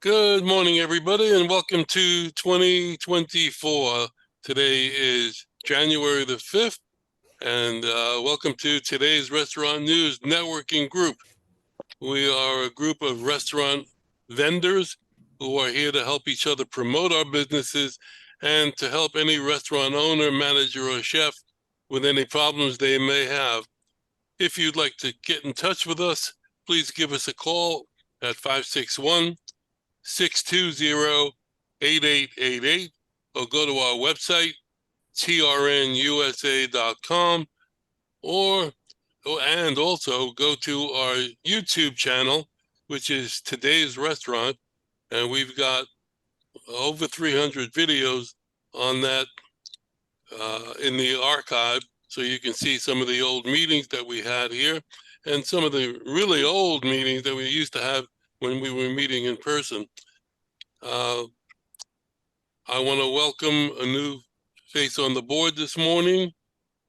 Good morning, everybody, and welcome to 2024. Today is January the 5th, and welcome to today's Restaurant News Networking Group. We are a group of restaurant vendors who are here to help each other promote our businesses and to help any restaurant owner, manager, or chef with any problems they may have. If you'd like to get in touch with us, please give us a call at 561-620-8888 or go to our website, trnusa.com, and also go to our YouTube channel, which is Today's Restaurant, and we've got over 300 videos on that in the archive, so you can see some of the old meetings that we had here and some of the really old meetings that we used to have when we were meeting in person. I want to welcome a new face on the board this morning,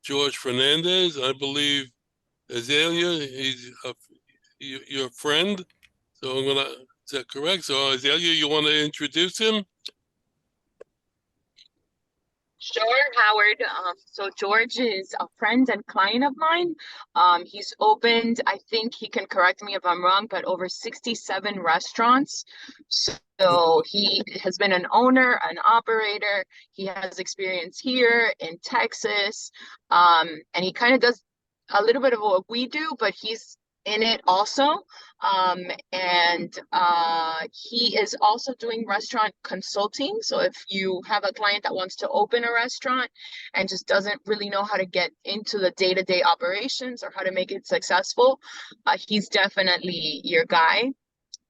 George Fernandez. I believe Azalea, he's your friend. So I'm gonna, is that correct? So Azalea, you want to introduce him? Sure, Howard. So George is a friend and client of mine. He's opened, I think he can correct me if I'm wrong, but over 67 restaurants. So he has been an owner, an operator. He has experience here in Texas. And he kind of does a little bit of what we do, but he's in it also. And he is also doing restaurant consulting. So if you have a client that wants to open a restaurant and just doesn't really know how to get into the day-to-day operations or how to make it successful, he's definitely your guy.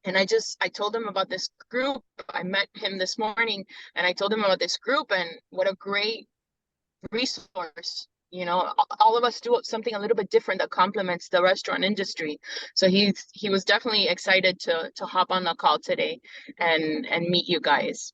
And I told him about this group. I met him this morning and I told him about this group and what a great resource. You know, all of us do something a little bit different that complements the restaurant industry. So he was definitely excited to hop on the call today and meet you guys.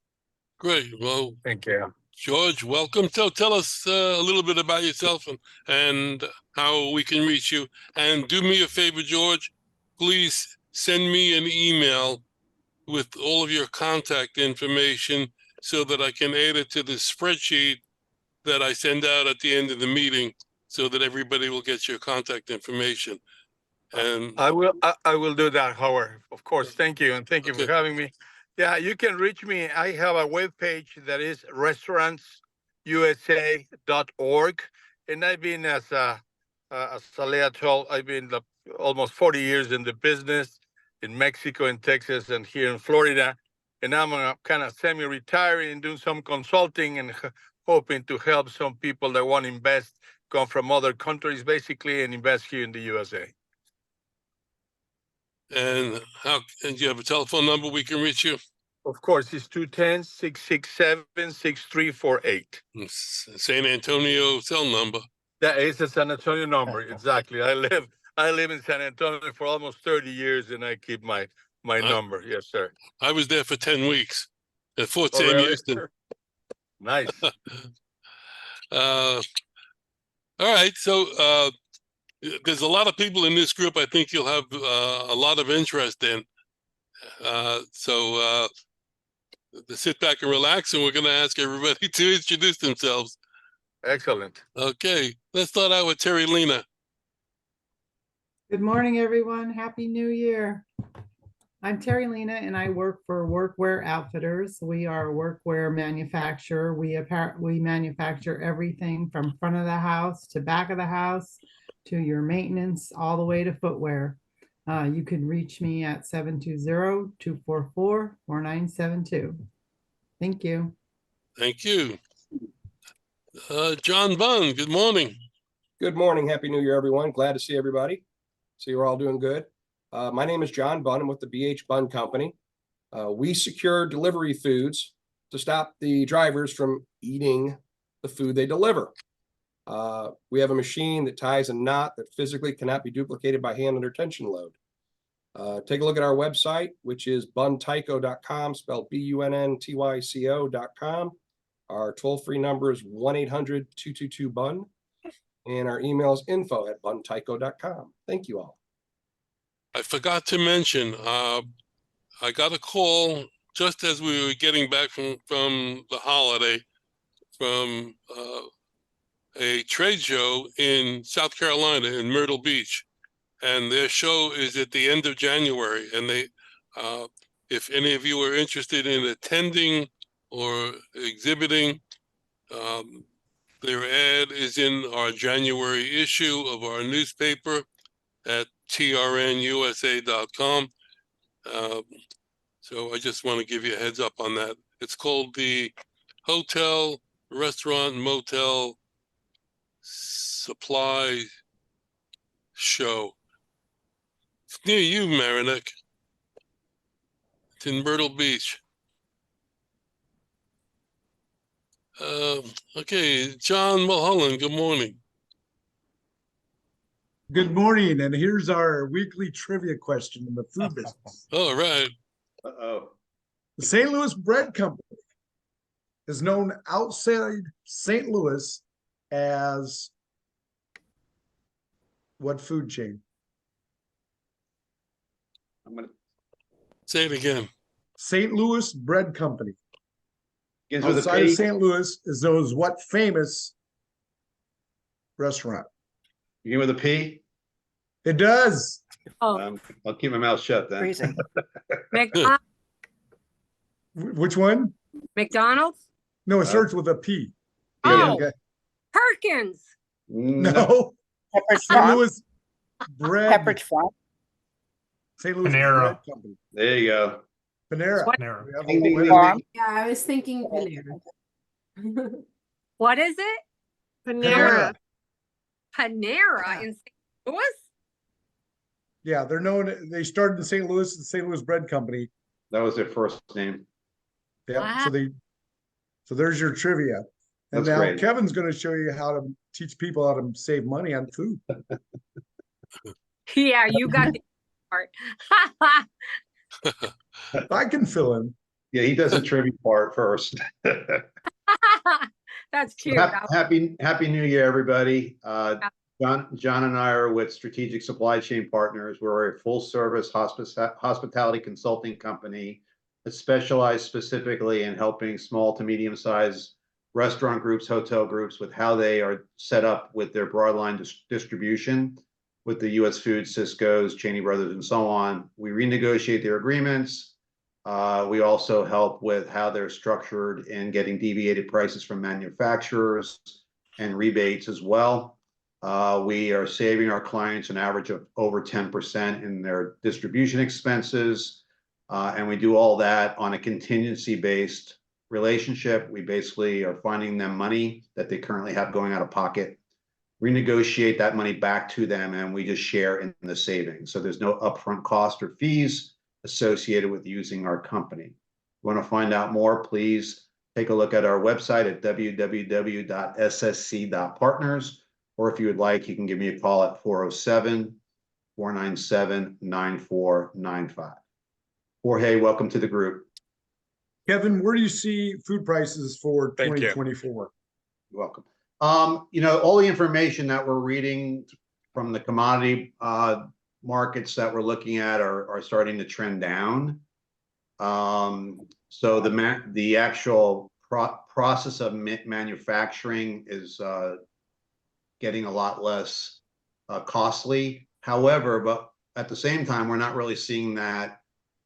Great. Well, thank you, George. Welcome. So tell us a little bit about yourself and how we can reach you. And do me a favor, George, please send me an email with all of your contact information so that I can add it to the spreadsheet that I send out at the end of the meeting, so that everybody will get your contact information. And I will do that, Howard. Of course. Thank you. And thank you for having me. Yeah, you can reach me. I have a webpage that is restaurantsusa.org. And I've been, as Salea told, I've been almost 40 years in the business in Mexico and Texas and here in Florida. And I'm kind of semi-retiring and doing some consulting and hoping to help some people that want to invest, come from other countries basically, and invest here in the USA. And do you have a telephone number we can reach you? Of course, it's 210-667-6348. San Antonio cell number. That is a San Antonio number, exactly. I live in San Antonio for almost 30 years, and I keep my number. Yes, sir. I was there for 10 weeks at Fort Sam Houston. Nice. All right, so there's a lot of people in this group I think you'll have a lot of interest in. So sit back and relax, and we're going to ask everybody to introduce themselves. Excellent. Okay, let's start out with Terry Lena. Good morning, everyone. Happy New Year. I'm Terry Lena, and I work for Workwear Outfitters. We are a workwear manufacturer. We manufacture everything from front of the house to back of the house to your maintenance, all the way to footwear. You can reach me at 720-244-4972. Thank you. Thank you. John Bunn, good morning. Good morning. Happy New Year, everyone. Glad to see everybody. See you're all doing good. My name is John Bunn. I'm with the BH Bunn Company. We secure delivery foods to stop the drivers from eating the food they deliver. We have a machine that ties a knot that physically cannot be duplicated by hand under tension load. Take a look at our website, which is buntyco.com, spelled BUNNTYCO.com. Our toll-free number is 1-800-222-BUN. And our email is info@buntyco.com. Thank you all. I forgot to mention, I got a call just as we were getting back from the holiday, from a trade show in South Carolina in Myrtle Beach, and their show is at the end of January. And they, if any of you are interested in attending or exhibiting, their ad is in our January issue of our newspaper at trnusa.com. So I just want to give you a heads up on that. It's called the Hotel, Restaurant, Motel Supply Show. It's near you, Marinik. It's in Myrtle Beach. Okay, John Mulholland, good morning. Good morning, and here's our weekly trivia question in the food business. All right. Uh-oh. The St. Louis Bread Company is known outside St. Louis as what food chain? I'm gonna Say it again. St. Louis Bread Company. begins with a Outside of P. St. Louis is known as what famous restaurant? Begin with a P. It does. Oh, I'll keep my mouth shut then. freezing. Which one? McDonald's? No, it starts with a P. Oh. Okay. Perkins. No. Pepperidge St. Farm. Louis Bread. Pepperidge Farm. St. Louis Panera. Bread Company. There you go. Panera. What? Panera. We have a Ding, ding, winner. ding, Farm. ding. Yeah, I was thinking Panera. What is it? Panera. Panera in St. Louis? Yeah, they're known. They started in St. Louis, the St. Louis Bread Company. That was their first name. Yeah, Wow. so there's your trivia. And That's now great. Kevin's going to show you how to teach people how to save money on food. Yeah, you got the part. I can fill in. Yeah, he does the trivia part first. That's cute. Happy New Year, everybody. John and I are with Strategic Supply Chain Partners. We're a full-service hospitality consulting company that specializes specifically in helping small to medium-sized restaurant groups, hotel groups with how they are set up with their broadline distribution with the U.S. Foods, Cisco's, Cheney Brothers, and so on. We renegotiate their agreements. We also help with how they're structured in getting deviated prices from manufacturers and rebates as well. We are saving our clients an average of over 10% in their distribution expenses. And we do all that on a contingency-based relationship. We basically are finding them money that they currently have going out of pocket, renegotiate that money back to them, and we just share in the savings. So there's no upfront cost or fees associated with using our company. If you want to find out more, please take a look at our website at www.ssc.partners. Or if you would like, you can give me a call at 407-497-9495. Jorge, welcome to the group. Kevin, where do you see food prices for Thank you. 2024? You're welcome. All the information that we're reading from the commodity markets that we're looking at are starting to trend down. So the actual process of manufacturing is getting a lot less costly. However, but at the same time, we're not really seeing that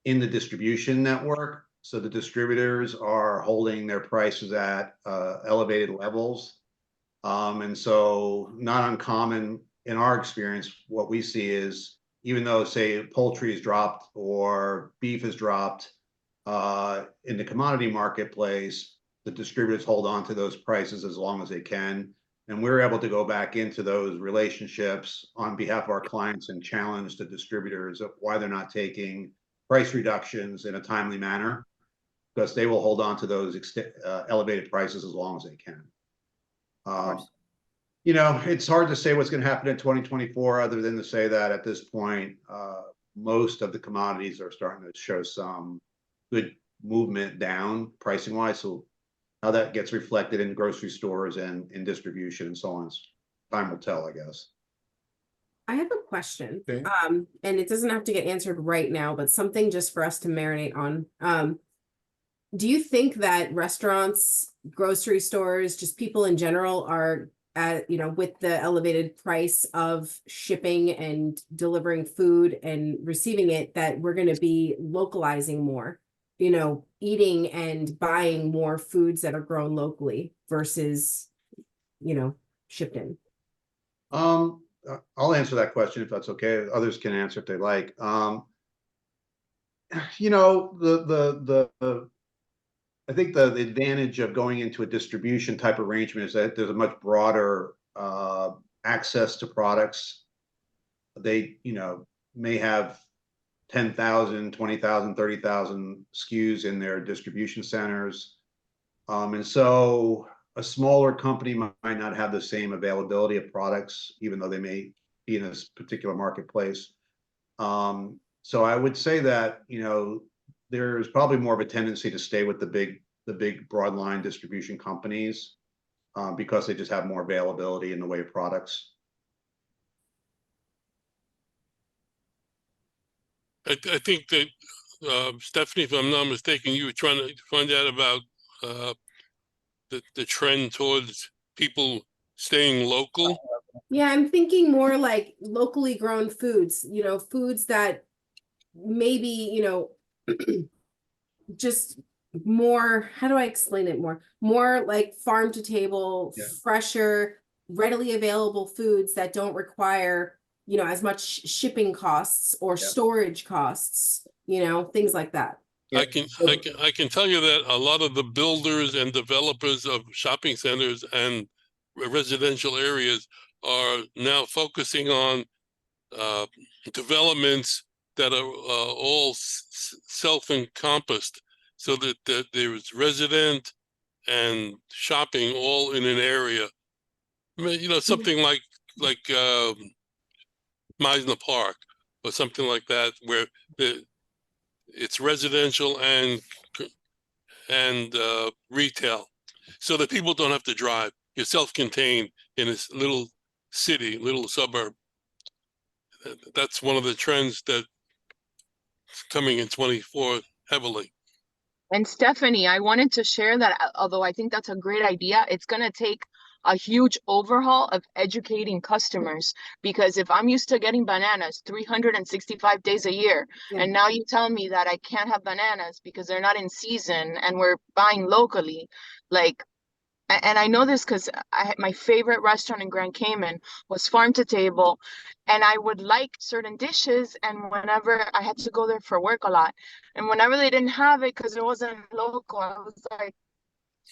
in the distribution network. So the distributors are holding their prices at elevated levels. And so not uncommon in our experience, what we see is even though, say, poultry is dropped or beef is dropped in the commodity marketplace, the distributors hold on to those prices as long as they can. And we're able to go back into those relationships on behalf of our clients and challenge the distributors of why they're not taking price reductions in a timely manner, because they will hold on to those elevated prices as long as they can. It's hard to say what's going to happen in 2024, other than to say that at this point, most of the commodities are starting to show some good movement down pricing wise. So how that gets reflected in grocery stores and in distribution and so on, time will tell, I guess. I have a question. Okay. And it doesn't have to get answered right now, but something just for us to marinate on. Do you think that restaurants, grocery stores, just people in general are at, with the elevated price of shipping and delivering food and receiving it, that we're going to be localizing more, eating and buying more foods that are grown locally versus, shipped in? I'll answer that question if that's okay. Others can answer if they like. I think the advantage of going into a distribution type arrangement is that there's a much broader access to products. They, may have 10,000, 20,000, 30,000 SKUs in their distribution centers. And so a smaller company might not have the same availability of products, even though they may be in this particular marketplace. So I would say that, there's probably more of a tendency to stay with the big broadline distribution companies because they just have more availability in the way of products. I think that Stephanie, if I'm not mistaken, you were trying to find out about the trend towards people staying local. Yeah, I'm thinking more like locally grown foods, foods that maybe, just more, how do I explain it more like farm to table, Yeah. fresher, readily available foods that don't require, as much shipping costs or Yeah. storage costs, things like that. I can tell you that a lot of the builders and developers of shopping centers and residential areas are now focusing on developments that are all self-encompassed, so that there's resident and shopping all in an area. I mean, something like Meisner Park or something like that, where it's residential and retail, so that people don't have to drive. You're self-contained in this little city, little suburb. That's one of the trends that's coming in 24 heavily. And Stephanie, I wanted to share that although I think that's a great idea, it's going to take a huge overhaul of educating customers, because if I'm used to getting bananas 365 days a year, Yeah. and now you tell me that I can't have bananas because they're not in season and we're buying locally, like, and I know this because my favorite restaurant in Grand Cayman was Farm to Table, and I would like certain dishes, and whenever I had to go there for work a lot, and whenever they didn't have it because it wasn't local, I was like,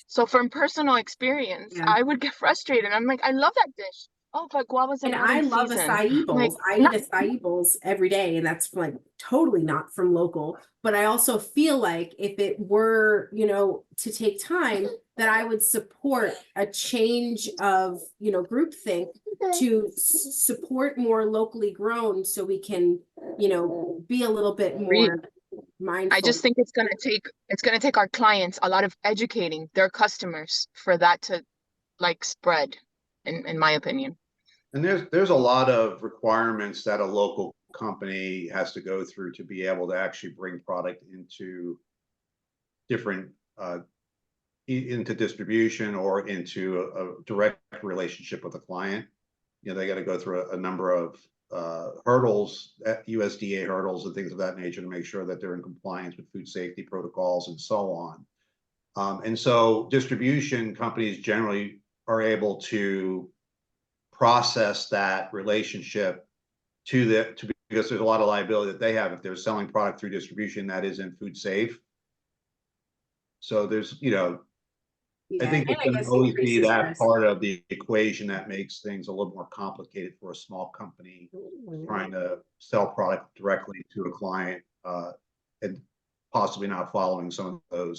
so from personal experience, Yeah. I would get frustrated. I'm like, I love that dish. Oh, but guavas are And not I in love season. acai I'm like, bowls. I not eat acai bowls every day, and that's like totally not from local. But I also feel like if it were, to take time, that I would support a change of, groupthink to support more locally grown, so we can, be a little bit more mindful. I just think it's gonna take our clients a lot of educating their customers for that to like spread, in my opinion. And there's a lot of requirements that a local company has to go through to be able to actually bring product into different into distribution or into a direct relationship with a client. They got to go through a number of hurdles, USDA hurdles and things of that nature, to make sure that they're in compliance with food safety protocols and so on. And so distribution companies generally are able to process that relationship because there's a lot of liability that they have if they're selling product through distribution that isn't food safe. So there's, I think it's going to always be that part of the equation that makes things a little more complicated for a small company trying to sell product directly to a client and possibly not following some of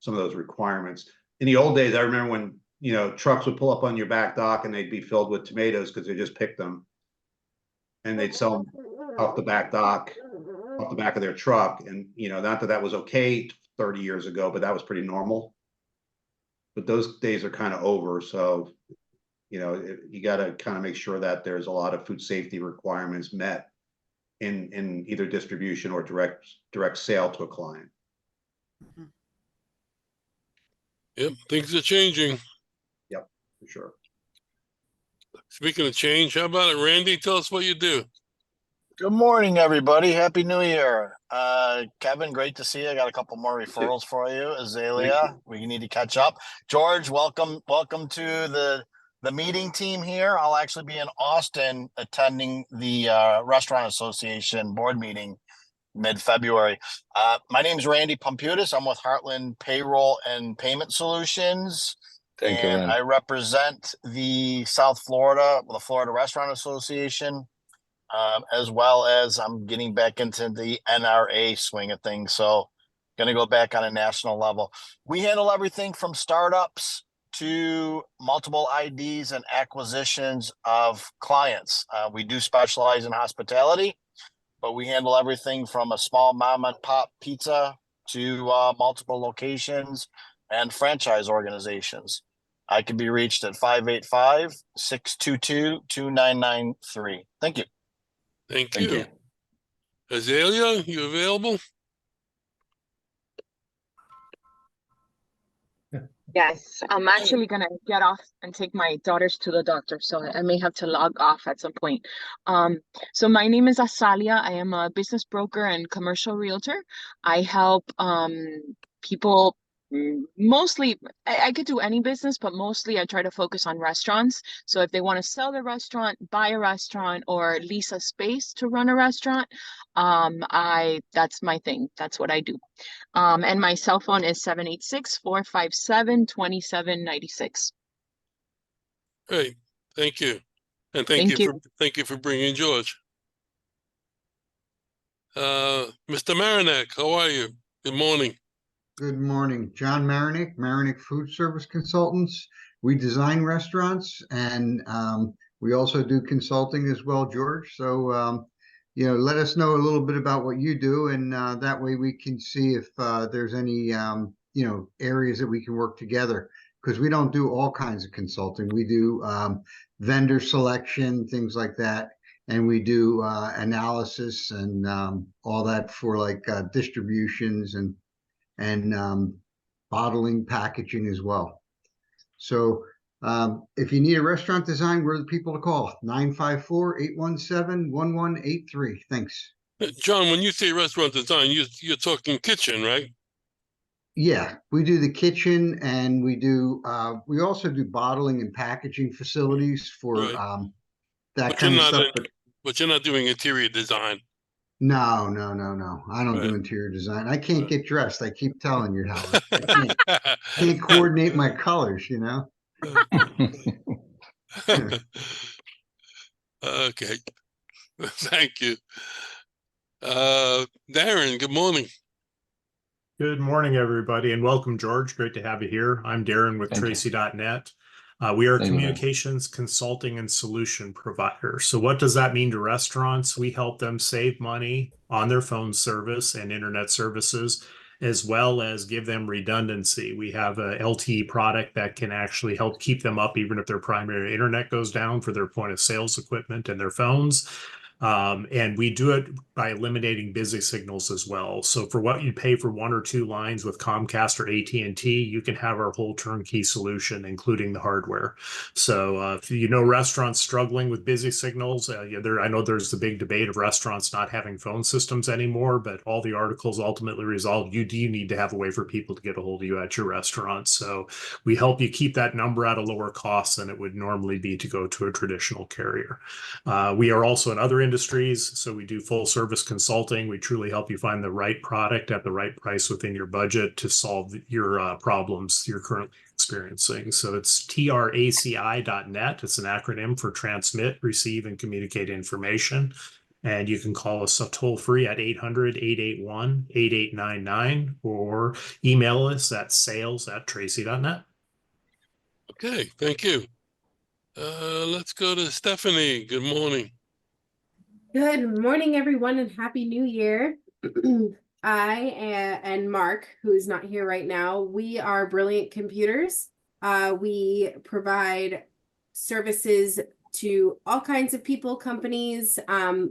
those requirements. In the old days, I remember when trucks would pull up on your back dock and they'd be filled with tomatoes because they just picked them, and they'd sell them off the back dock, off the back of their truck. And not that was okay 30 years ago, but that was pretty normal. But those days are kind of over. So, you got to kind of make sure that there's a lot of food safety requirements met in either distribution or direct sale to a client. Yep, things are changing. For sure. Speaking of change, how about it, Randy? Tell us what you do. Good morning, everybody. Happy New Year. Kevin, great to see you. I got a couple more referrals for you. Azalea, we need to catch up. George, welcome to the meeting team here. I'll actually be in Austin attending the Restaurant Association board meeting mid-February. My name is Randy Pumputis. I'm with Heartland Payroll and Payment Solutions. Thank you, And Randy. I represent the the Florida Restaurant Association. As well as I'm getting back into the NRA swing of things. So going to go back on a national level. We handle everything from startups to multiple IDs and acquisitions of clients. We do specialize in hospitality, but we handle everything from a small mom and pop pizza to multiple locations and franchise organizations. I can be reached at 585-622-2993. Thank you. Thank Thank you. you. Azalea, you available? Yes, I'm actually gonna get off and take my daughters to the doctor, so I may have to log off at some point. So my name is Asalia. I am a business broker and commercial realtor. I help people mostly. I could do any business, but mostly I try to focus on restaurants. So if they want to sell their restaurant, buy a restaurant, or lease a space to run a restaurant, that's my thing. That's what I do. And my cell phone is 786-457-2796. Great. Thank you. And Thank you. thank you for bringing George. Mr. Marinak, how are you? Good morning. Good morning, John Marinick, Marinick Food Service Consultants. We design restaurants and we also do consulting as well, George. So, let us know a little bit about what you do, and that way we can see if there's any, areas that we can work together. Because we don't do all kinds of consulting. We do vendor selection, things like that. And we do analysis and all that for like distributions and bottling, packaging as well. So if you need a restaurant design, we're the people to call. 954-817-1183. Thanks. John, when you say restaurant design, you're talking kitchen, right? Yeah, we do the kitchen, and we also do bottling and packaging facilities for Right. that kind of stuff. But you're not doing interior design. No. I don't do Right. interior design. I can't get dressed. I keep telling you, Howard. I can't coordinate my colors, Okay. Thank you. Darren, good morning. Good morning, everybody, and welcome, George. Great to have you here. I'm Darren with Tracy.net. We are a communications consulting and solution provider. So what does that mean to restaurants? We help them save money on their phone service and internet services, as well as give them redundancy. We have a LTE product that can actually help keep them up even if their primary internet goes down for their point of sales equipment and their phones. And we do it by eliminating busy signals as well. So for what you pay for one or two lines with Comcast or AT&T, you can have our whole turnkey solution, including the hardware. So if restaurants struggling with busy signals, I know there's the big debate of restaurants not having phone systems anymore, but all the articles ultimately resolve you do need to have a way for people to get a hold of you at your restaurant. So we help you keep that number at a lower cost than it would normally be to go to a traditional carrier. We are also in other industries, so we do full service consulting. We truly help you find the right product at the right price within your budget to solve your problems you're currently experiencing. So it's traci.net. It's an acronym for transmit, receive, and communicate information. And you can call us toll free at 800-881-8899 or email us at sales@tracy.net. Okay, thank you. Let's go to Stephanie. Good morning. Good morning, everyone, and Happy New Year. I and Mark, who is not here right now, we are Brilliant Computers. We provide services to all kinds of people, companies.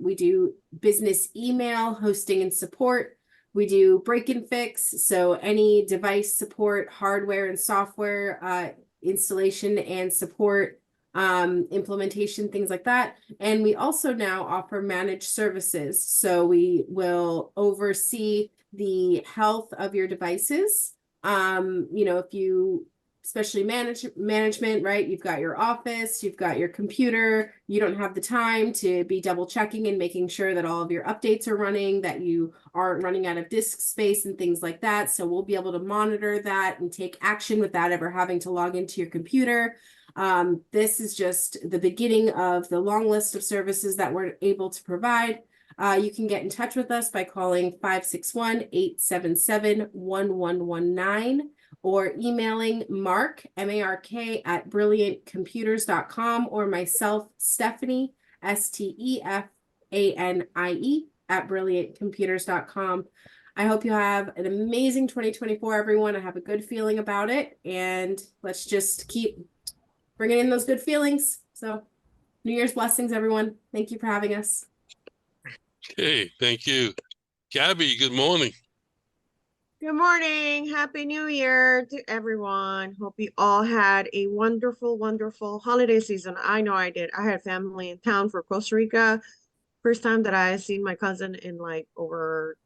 We do business email, hosting and support. We do break and fix, so any device support, hardware and software installation and support, implementation, things like that. And we also now offer managed services. So we will oversee the health of your devices. If you, especially management, right? You've got your office, you've got your computer, you don't have the time to be double checking and making sure that all of your updates are running, that you aren't running out of disk space and things like that. So we'll be able to monitor that and take action without ever having to log into your computer. This is just the beginning of the long list of services that we're able to provide. You can get in touch with us by calling 561-877-1119 or emailing Mark, M-A-R-K, at brilliantcomputers.com, or myself, Stephanie, S-T-E-F-A-N-I-E, at brilliantcomputers.com. I hope you have an amazing 2024, everyone. I have a good feeling about it, and let's just keep bringing in those good feelings. So New Year's blessings, everyone. Thank you for having us. Okay, thank you. Gabby, good morning. Good morning. Happy New Year to everyone. Hope you all had a wonderful, wonderful holiday season. I know I did. I had family in town for Costa Rica. First time that I seen my cousin in like over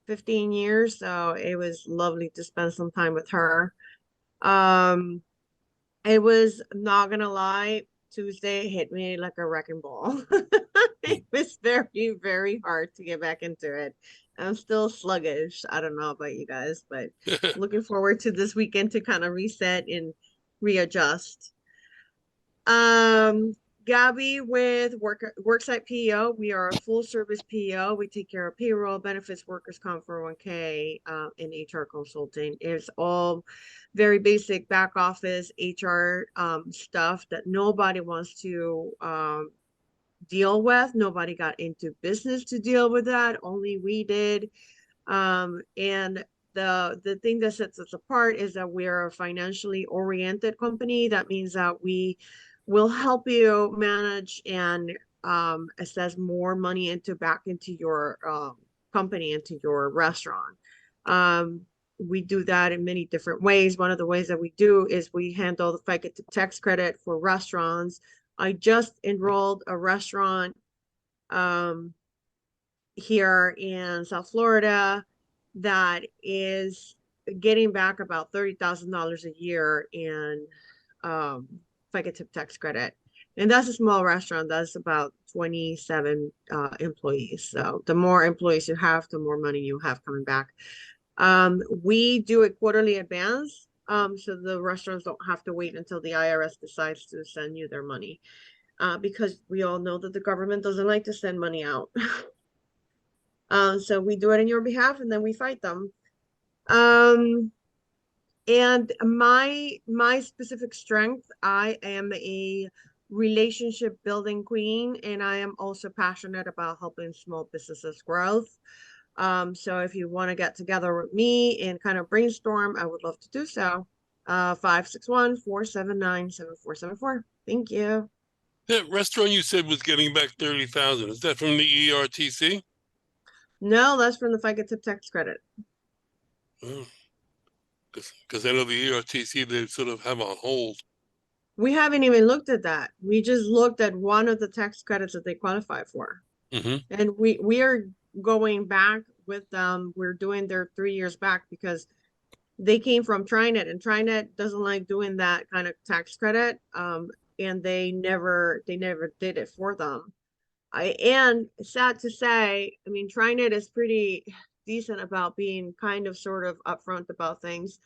15 years. So it was lovely to spend some time with her. It was, not gonna lie, Tuesday hit me like a wrecking ball. It was very, very hard to get back into it. I'm still sluggish. I don't know about you guys, but looking forward to this weekend to kind of reset and readjust. Gabby with Worksite PEO. We are a full service PEO. We take care of payroll, benefits, workers' comp, 401k, and HR consulting. It's all very basic back office HR stuff that nobody wants to deal with. Nobody got into business to deal with that. Only we did. And the thing that sets us apart is that we are a financially oriented company. That means that we will help you manage and assess more money back into your company, into your restaurant. We do that in many different ways. One of the ways that we do is we handle the FICA tax credit for restaurants. I just enrolled a restaurant here in South Florida that is getting back about $30,000 a year in FICA tip tax credit. And that's a small restaurant. That's about 27 employees. So the more employees you have, the more money you have coming back. We do a quarterly advance. So the restaurants don't have to wait until the IRS decides to send you their money. Because we all know that the government doesn't like to send money out. So we do it on your behalf and then we fight them. And my specific strength, I am a relationship building queen, and I am also passionate about helping small businesses growth. So if you want to get together with me and kind of brainstorm, I would love to do so. 561-479-7474. Thank you. That restaurant you said was getting back 30,000. Is that from the ERTC? No, that's from the FICA tip tax credit. Oh. Because I know the ERTC, they sort of have on hold. We haven't even looked at that. We just looked at one of the tax credits that they qualify for. And we are going back with them. We're doing their 3 years back because they came from TriNet, and TriNet doesn't like doing that kind of tax credit. And they never did it for them. And sad to say, I mean, TriNet is pretty decent about being kind of sort of upfront about things,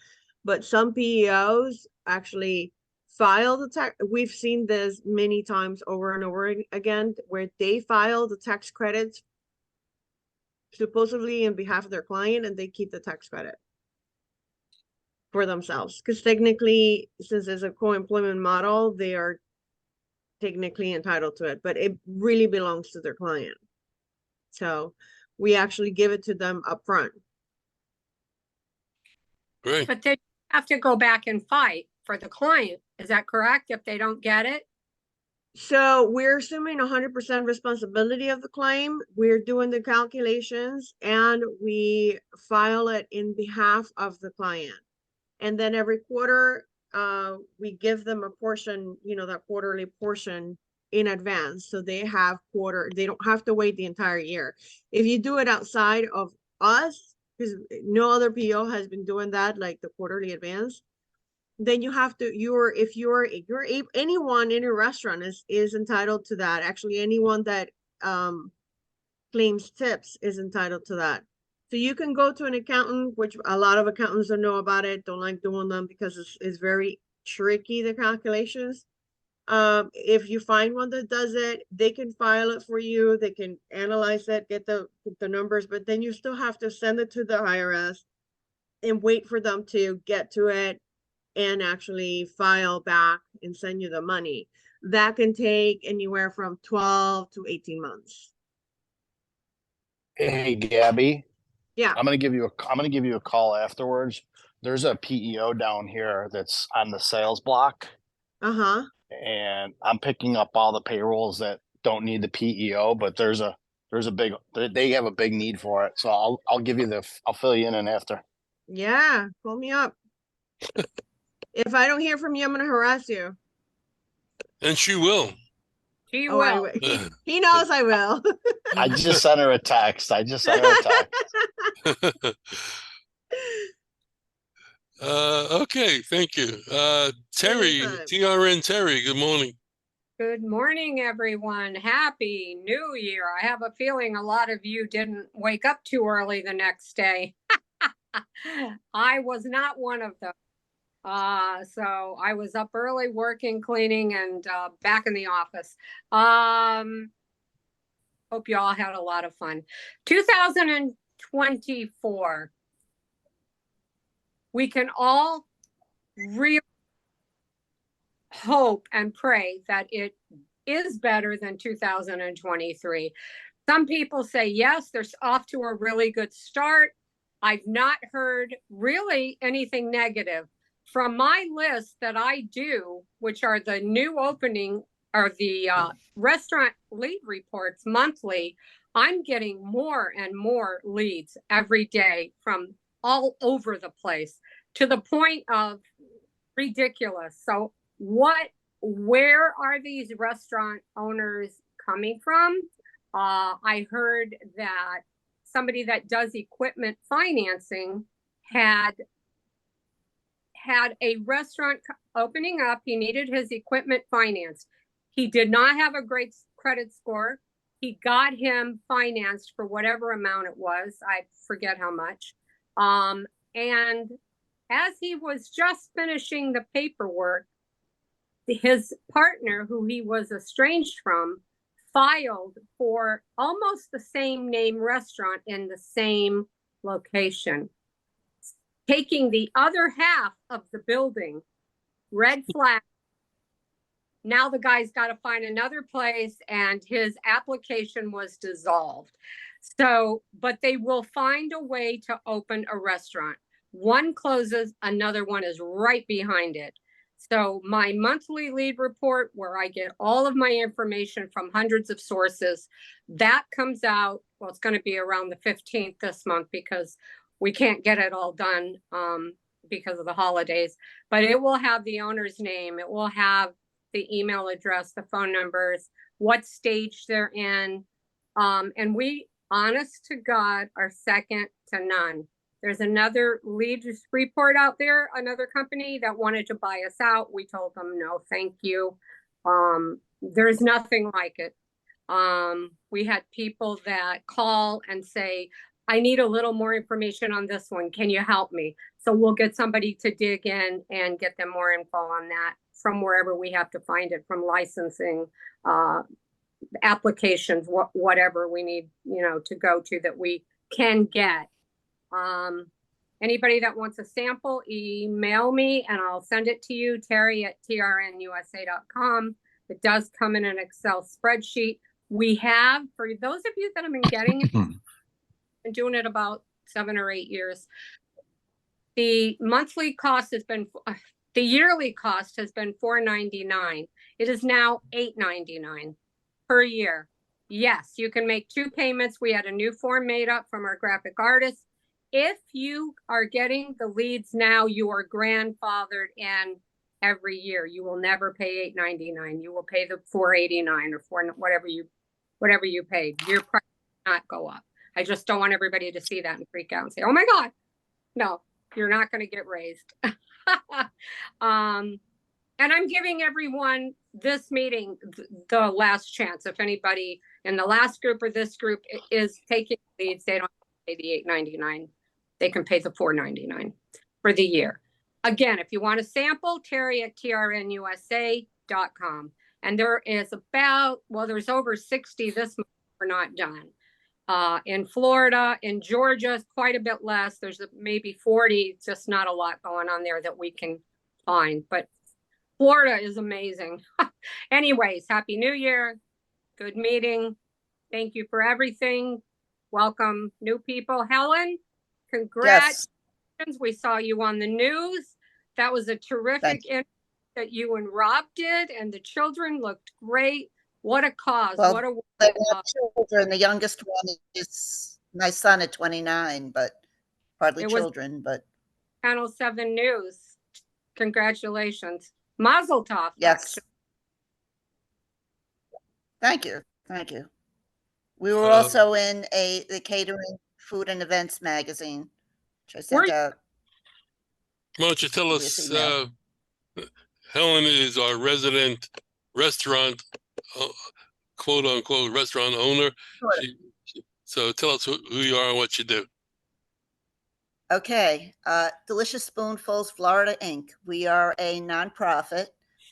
but some PEOs actually file the tax. We've seen this many times over and over again, where they file the tax credits supposedly on behalf of their client, and they keep the tax credit for themselves. Because technically, since it's a co-employment model, they are technically entitled to it, but it really belongs to their client. So we actually give it to them up front. Great. But they have to go back and fight for the client. Is that correct? If they don't get it? So we're assuming 100% responsibility of the claim. We're doing the calculations and we file it in behalf of the client. And then every quarter, we give them a portion, that quarterly portion in advance. So they don't have to wait the entire year. If you do it outside of us, because no other PO has been doing that, like the quarterly advance, then you have to, anyone in a restaurant is entitled to that. Actually, anyone that claims tips is entitled to that. So you can go to an accountant, which a lot of accountants don't know about it, don't like doing them because it's very tricky, the calculations. If you find one that does it, they can file it for you, they can analyze it, get the numbers, but then you still have to send it to the IRS and wait for them to get to it and actually file back and send you the money. That can take anywhere from 12 to 18 months. Hey, Gabby. Yeah. I'm gonna give you a call afterwards. There's a PEO down here that's on the sales block. Uh-huh. And I'm picking up all the payrolls that don't need the PEO, but they have a big need for it. So I'll fill you in after. Yeah, call me up. If I don't hear from you, I'm gonna harass you. And she will. She Oh, will. He knows I will. I just sent her a text. Okay, thank you. Terry, Anytime. TRN Terry, good morning. Good morning, everyone. Happy New Year. I have a feeling a lot of you didn't wake up too early the next day. I was not one of them. So I was up early working, cleaning, and back in the office. Hope you all had a lot of fun. 2024. We can all really hope and pray that it is better than 2023. Some people say, yes, they're off to a really good start. I've not heard really anything negative. From my list that I do, which are the new opening or the restaurant lead reports monthly, I'm getting more and more leads every day from all over the place to the point of ridiculous. So where are these restaurant owners coming from? I heard that somebody that does equipment financing had a restaurant opening up. He needed his equipment financed. He did not have a great credit score. He got him financed for whatever amount it was. I forget how much. And as he was just finishing the paperwork, his partner, who he was estranged from, filed for almost the same name restaurant in the same location, taking the other half of the building. Red flag. Now the guy's got to find another place, and his application was dissolved. So, but they will find a way to open a restaurant. One closes, another one is right behind it. So my monthly lead report, where I get all of my information from hundreds of sources, that comes out, well, it's going to be around the 15th this month because we can't get it all done because of the holidays, but it will have the owner's name. It will have the email address, the phone numbers, what stage they're in. And we, honest to God, are second to none. There's another lead report out there, another company that wanted to buy us out. We told them, no, thank you. There's nothing like it. We had people that call and say, I need a little more information on this one. Can you help me? So we'll get somebody to dig in and get them more info on that from wherever we have to find it, from licensing, applications, whatever we need, to go to that we can get. Anybody that wants a sample, email me and I'll send it to you, terry@trnusa.com. It does come in an Excel spreadsheet. We have, for those of you that have been getting it, been doing it about 7 or 8 years. The monthly cost has been The yearly cost has been $4.99. It is now $8.99 per year. Yes, you can make 2 payments. We had a new form made up from our graphic artist. If you are getting the leads now, you are grandfathered in every year. You will never pay $8.99. You will pay the $4.89 or whatever you paid. Your price will not go up. I just don't want everybody to see that and freak out and say, "Oh my God." No, you're not going to get raised. And I'm giving everyone this meeting the last chance. If anybody in the last group or this group is taking leads, they don't have to pay the $8.99. They can pay the $4.99 for the year. Again, if you want a sample, Terry at trnusa.com. And there is there's over 60 this month we're not done. In Florida, in Georgia, quite a bit less. There's maybe 40, just not a lot going on there that we can find. But Florida is amazing. Anyways, Happy New Year. Good meeting. Thank you for everything. Welcome new people. Helen, congrats. Yes. We saw you on the news. That was a terrific interview that you and Rob did, and the children looked great. What a cause. Well, what a they have children. The youngest one is my son at 29, but hardly children, but Channel 7 News. Congratulations. Mazel tov. yes. Thank you. Thank you. We were also in the Catering, Food and Events magazine, which I sent out. Why don't you tell us, Helen is our resident restaurant, quote unquote, restaurant owner. Sure. So tell us who you are and what you do. Okay. Delicious Spoonfuls Florida Inc. We are a nonprofit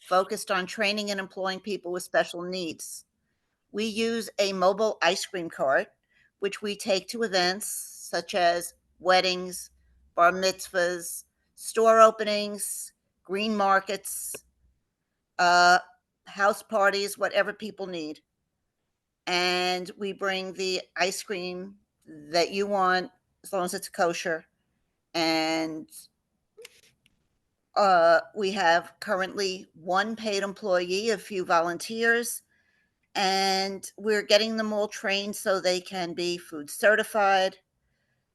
focused on training and employing people with special needs. We use a mobile ice cream cart, which we take to events such as weddings, bar mitzvahs, store openings, green markets, house parties, whatever people need. And we bring the ice cream that you want, as long as it's kosher. And we have currently 1 paid employee, a few volunteers, and we're getting them all trained so they can be food certified,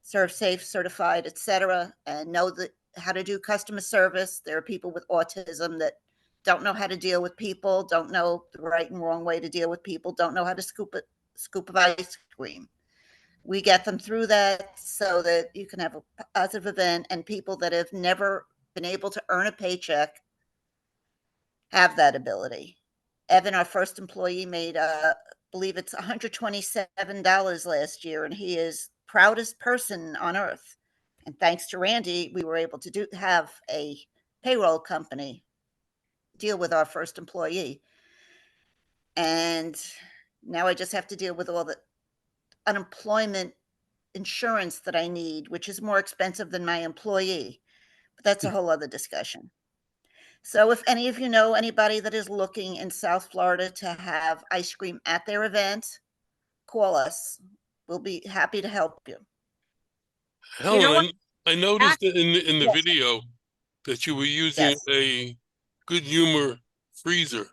Serve Safe certified, etc., and know how to do customer service. There are people with autism that don't know how to deal with people, don't know the right and wrong way to deal with people, don't know how to scoop of ice cream. We get them through that so that you can have a positive event, and people that have never been able to earn a paycheck have that ability. Evan, our first employee, made, believe it's $127 last year, and he is proudest person on earth. And thanks to Randy, we were able to have a payroll company deal with our first employee. And now I just have to deal with all the unemployment insurance that I need, which is more expensive than my employee. But that's a whole other discussion. So if any of you know anybody that is looking in South Florida to have ice cream at their event, call us. We'll be happy to help you. Helen, I noticed in the video that you were using a Good Humor freezer.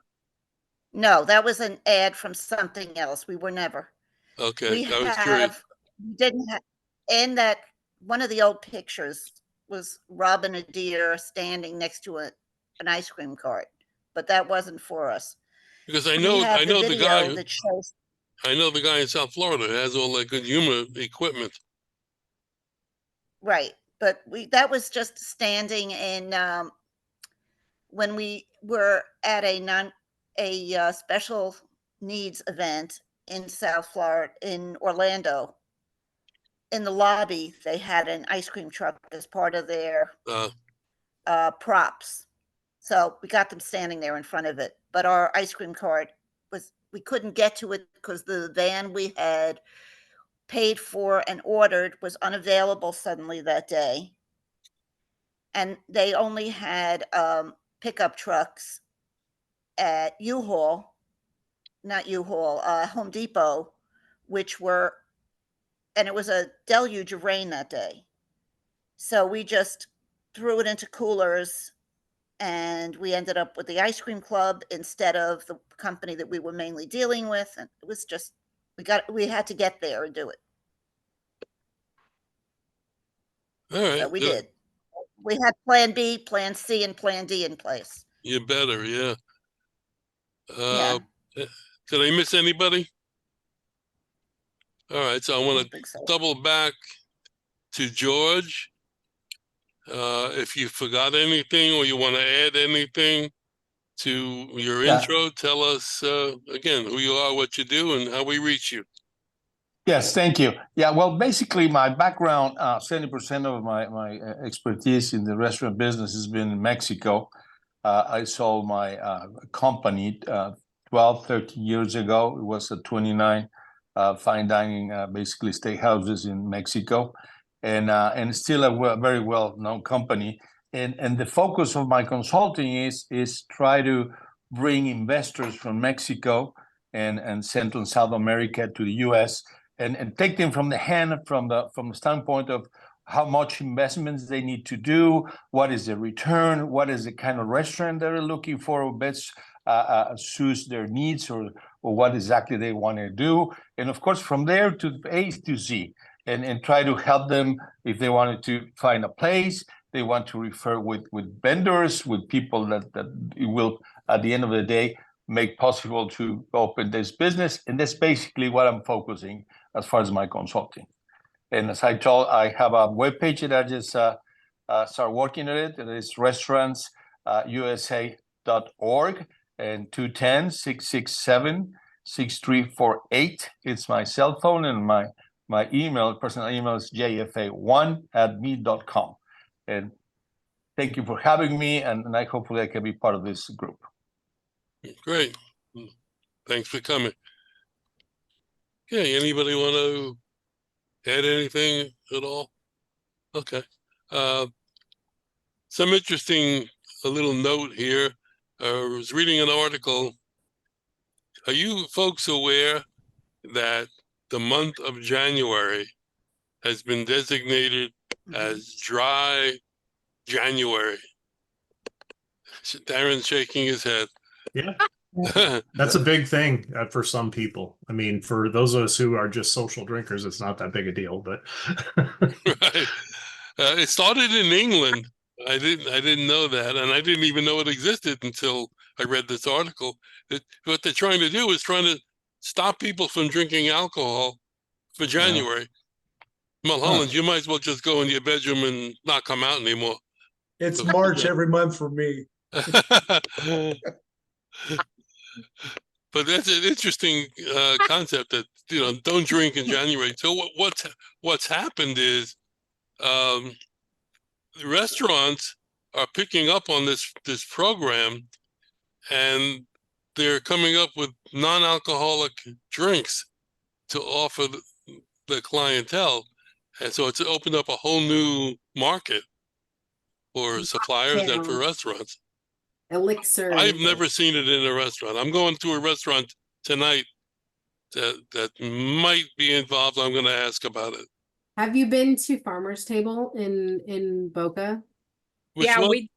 No, that was an ad from something else. We were never. Okay, I was curious. Didn't have, in that one of the old pictures was Robin a deer standing next to an ice cream cart, but that wasn't for us. Because I know the guy that shows. I know the guy in South Florida who has all that Good Humor equipment. Right, but that was just standing in when we were at a special needs event in South Florida, in Orlando. In the lobby, they had an ice cream truck as part of their props. So we got them standing there in front of it. But our ice cream cart we couldn't get to it because the van we had paid for and ordered was unavailable suddenly that day. And they only had pickup trucks at Home Depot, and it was a deluge of rain that day. So we just threw it into coolers and we ended up with the ice cream club instead of the company that we were mainly dealing with. And it was just, we had to get there and do it. All right. So we did. We had plan B, plan C, and plan D in place. You better, yeah. Yeah. Did I miss anybody? All right, so I want to double back to George. If you forgot anything or you want to add anything to your intro, tell us again who you are, what you do, and how we reach you. Yes, thank you. Yeah, well, basically my background, 70% of my expertise in the restaurant business has been in Mexico. I sold my company 12, 13 years ago. It was a 29 fine dining, basically steakhouses in Mexico, and still a very well-known company. And the focus of my consulting is try to bring investors from Mexico and Central and South America to the U.S. and take them from the hand from the standpoint of how much investments they need to do, what is the return, what is the kind of restaurant they're looking for, best suits their needs, or what exactly they want to do. And of course, from there to A to Z, and try to help them if they wanted to find a place, they want to refer with vendors, with people that it will, at the end of the day, make possible to open this business. And that's basically what I'm focusing as far as my consulting. And as I told, I have a webpage that I just start working on it. It is restaurantsusa.org and 210-667-6348. It's my cell phone, and my email, personal email, is jfa1@me.com. And thank you for having me, and hopefully I can be part of this group. Great. Thanks for coming. Okay, anybody want to add anything at all? Okay. Some interesting, a little note here. I was reading an article. Are you folks aware that the month of January has been designated as Dry January? Darren's shaking his head. Yeah. That's a big thing for some people. I mean, for those of us who are just social drinkers, it's not that big a deal, but Right. It started in England. I didn't know that, and I didn't even know it existed until I read this article. What they're trying to do is trying to stop people from drinking alcohol for January. Mulholland, you might as well just go in your bedroom and not come out anymore. It's March every month for me. But that's an interesting concept that, don't drink in January. So what's happened is restaurants are picking up on this program, and they're coming up with non-alcoholic drinks to offer the clientele. And so it's opened up a whole new market for suppliers and for restaurants. Elixir. I've never seen it in a restaurant. I'm going to a restaurant tonight that might be involved. I'm going to ask about it. Have you been to Farmer's Table in Boca? Which one?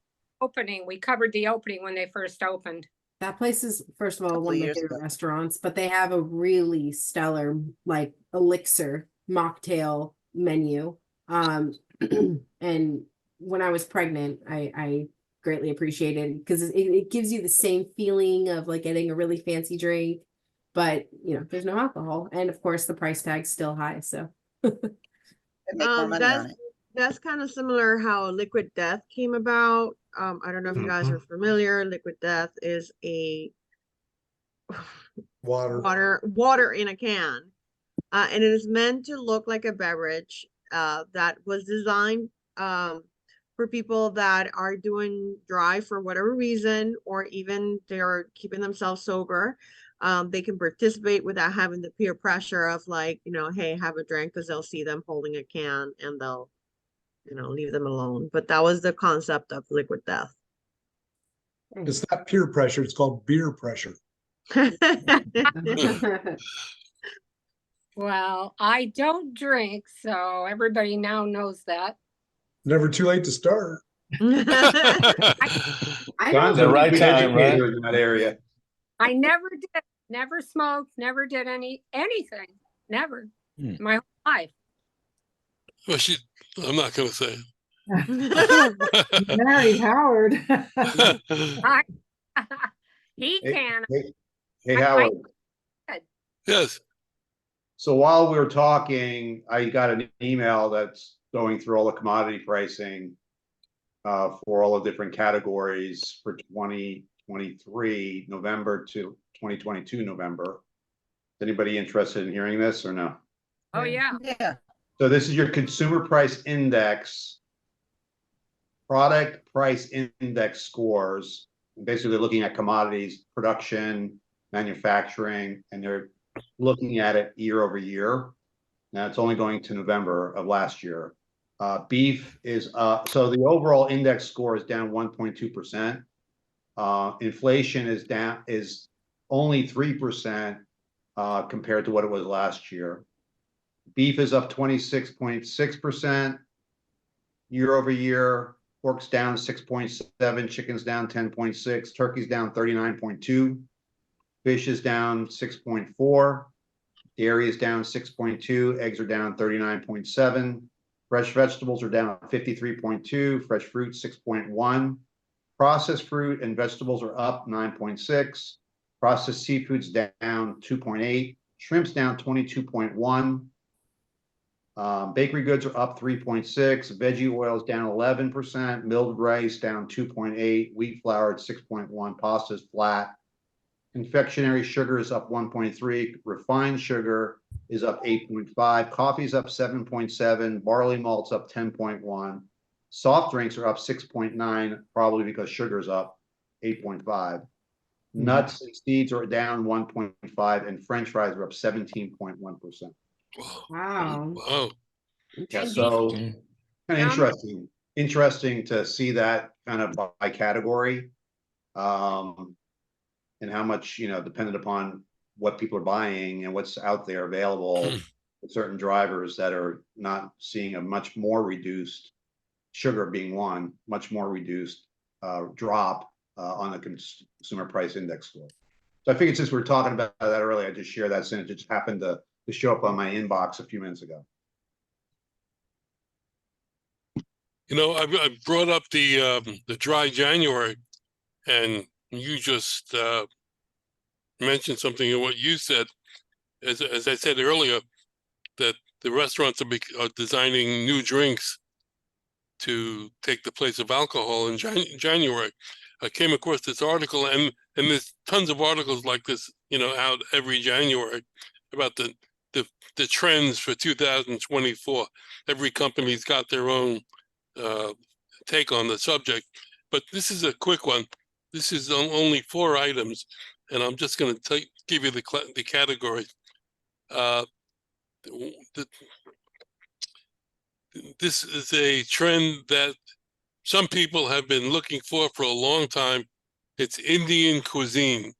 We covered the opening when they first opened. That place is, first of all, one of my favorite restaurants, but they have a really stellar, like, elixir mocktail menu. And when I was pregnant, I greatly appreciated because it gives you the same feeling of like getting a really fancy drink, but there's no alcohol, and of course the price tag's still high. So that's kind of similar how Liquid Death came about. I don't know if you guys are familiar. Liquid Death is a water in a can, and it is meant to look like a beverage that was designed for people that are doing dry for whatever reason, or even they're keeping themselves sober. They can participate without having the peer pressure of like, hey, have a drink, because they'll see them holding a can and they'll, leave them alone. But that was the concept of Liquid Death. It's not peer pressure, it's called beer pressure. Well, I don't drink, so everybody now knows that. Never too late to start. I John's don't, The right a good time, right? educator in that area. I never did, never smoked, never did anything, never, my whole life. Well, I'm not going to say Married Howard. I, he Hey, can. hey, I- Howard. yes. So while we were talking, I got an email that's going through all the commodity pricing for all the different categories for 2023 November to 2022 November. Is anybody interested in hearing this or no? Oh, yeah. Yeah. So this is your consumer price index, product price index scores. Basically looking at commodities, production, manufacturing, and they're looking at it year over year. Now it's only going to November of last year. Beef is so the overall index score is down 1.2%. Inflation is only 3% compared to what it was last year. Beef is up 26.6% year over year. Pork's down 6.7, chicken's down 10.6, turkey's down 39.2, fish is down 6.4, dairy is down 6.2, eggs are down 39.7, fresh vegetables are down 53.2, fresh fruit 6.1, processed fruit and vegetables are up 9.6, processed seafood's down 2.8, shrimp's down 22.1. Bakery goods are up 3.6, veggie oils down 11%, milled rice down 2.8, wheat flour at 6.1, pasta is flat. Confectionery sugar is up 1.3, refined sugar is up 8.5, coffee is up 7.7, barley malt's up 10.1, soft drinks are up 6.9, probably because sugar is up 8.5. Nuts and seeds are down 1.5, and French fries are up 17.1%. wow. Wow. Yeah, so kind of interesting to see that kind of by category, and how much, dependent upon what people are buying and what's out there available. With certain drivers that are not seeing a much more reduced, sugar being one, much more reduced drop on the consumer price index score. So I figured since we were talking about that earlier, I just share that since it just happened to show up on my inbox a few minutes ago. I brought up the dry January, and you just mentioned something in what you said. As I said earlier, that the restaurants are designing new drinks to take the place of alcohol in January. I came across this article, and there's tons of articles like this, out every January about the trends for 2024. Every company's got their own take on the subject, but this is a quick one. This is only 4 items, and I'm just going to give you the categories. This is a trend that some people have been looking for a long time. It's Indian cuisine.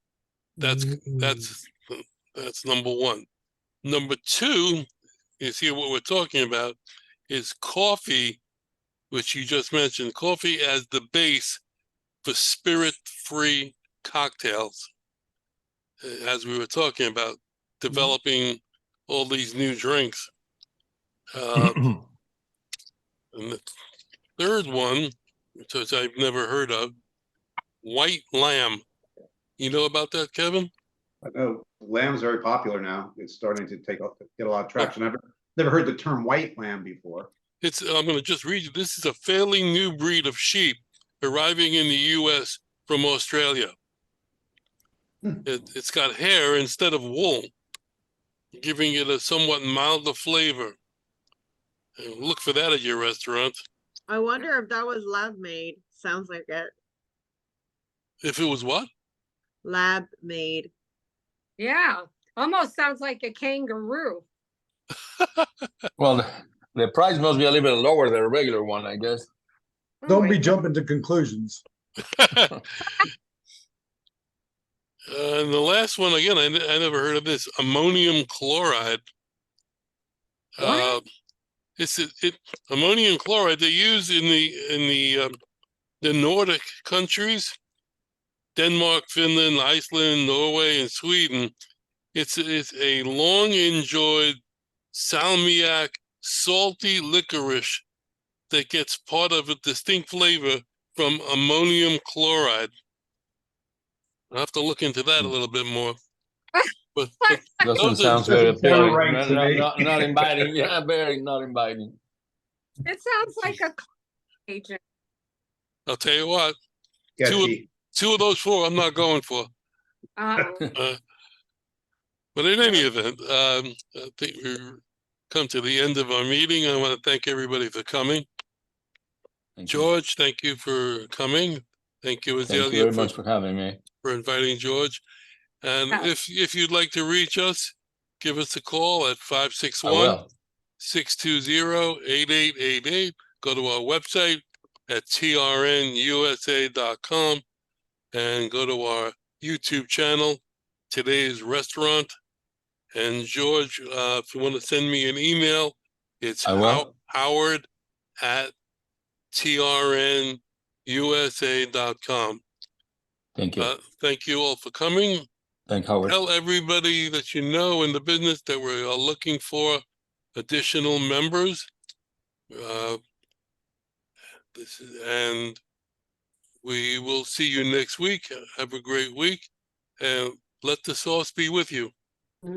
That's number 1. Number 2 is here. What we're talking about is coffee, which you just mentioned. Coffee as the base for spirit-free cocktails. As we were talking about developing all these new drinks. And the third one, which I've never heard of, white lamb. You know about that, Kevin? I know lamb's very popular now. It's starting to get a lot of traction. I've never heard the term white lamb before. I'm going to just read you. This is a fairly new breed of sheep arriving in the U.S. from Australia. It's got hair instead of wool, giving it a somewhat milder flavor. Look for that at your restaurant. I wonder if that was lab made. Sounds like it. If it was what? Lab made. Yeah, almost sounds like a kangaroo. Well, the price must be a little bit lower than a regular one, I guess. Don't be jumping to conclusions. And the last one, again, I never heard of this, ammonium chloride. Ammonium chloride they use in the the Nordic countries, Denmark, Finland, Iceland, Norway, and Sweden. It's a long enjoyed salmiak salty licorice that gets part of a distinct flavor from ammonium chloride. I'll have to look into that a little bit more. But Doesn't sound very appealing. Not inviting. Yeah, very not inviting. It sounds like a agent. I'll tell you what, Sketchy. two of those four I'm not going for. But in any event, I think we've come to the end of our meeting. I want to thank everybody for coming. George, thank you for coming. Thank you, Thank you very much for having me. For inviting George. And if you'd like to reach us, give us a call at 561-620-8888. Go to our website at trnusa.com and go to our YouTube channel, Today's Restaurant. And George, if you want to send me an email, it's howard@trnusa.com. Thank you. Thank you all for coming. Thank Howard. Tell everybody that you know in the business that we are looking for additional members. And we will see you next week. Have a great week, and let the sauce be with you.